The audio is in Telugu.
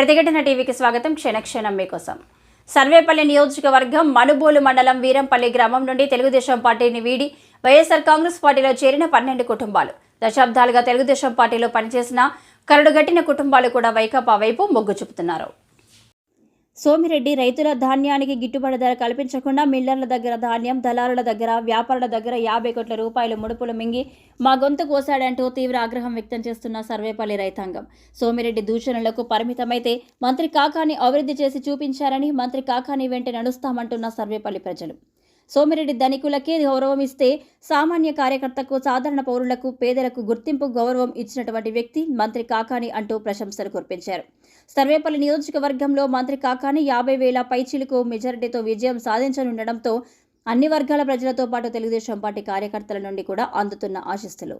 ప్రతిఘటన టీవీకి స్వాగతం. క్షణక్షణం మీకోసం. సర్వేపల్లి నియోజకవర్గం మనుబోలు మండలం వీరంపల్లి గ్రామం నుండి తెలుగుదేశం పార్టీని వీడి వైఎస్ఆర్ కాంగ్రెస్ పార్టీలో చేరిన 12 కుటుంబాలు. దశాబ్దాలుగా తెలుగుదేశం పార్టీలో పనిచేసిన కరడుగట్టిన కుటుంబాలు కూడా వైకాపా వైపు మొగ్గు చూపుతున్నారు. సోమిరెడ్డి రైతుల ధాన్యానికి గిట్టుబాటు ధర కల్పించకుండా మిల్లర్ల దగ్గర ధాన్యం, దళారుల దగ్గర, వ్యాపారుల దగ్గర 50 కోట్ల రూపాయలు ముడుపులు మింగి మా గొంతు కోశాడంటూ తీవ్ర ఆగ్రహం వ్యక్తం చేస్తున్న సర్వేపల్లి రైతాంగం. సోమిరెడ్డి దూషణలకు పరిమితమైతే మంత్రి కాకాని అభివృద్ధి చేసి చూపించారని, మంత్రి కాకాని వెంట నడుస్తామంటున్న సర్వేపల్లి ప్రజలు. సోమిరెడ్డి ధనికులకే గౌరవం ఇస్తే సామాన్య కార్యకర్తకు, సాధారణ పౌరులకు, పేదలకు గుర్తింపు, గౌరవం ఇచ్చినటువంటి వ్యక్తి మంత్రి కాకాని అంటూ ప్రశంసలు కురిపించారు. సర్వేపల్లి నియోజకవర్గంలో మంత్రి కాకాని 50,000 పైచిలుకు మెజారిటీతో విజయం సాధించనుండడంతో అన్ని వర్గాల ప్రజలతో పాటు తెలుగుదేశం పార్టీ కార్యకర్తల నుండి కూడా అందుతున్న ఆశీస్సులు.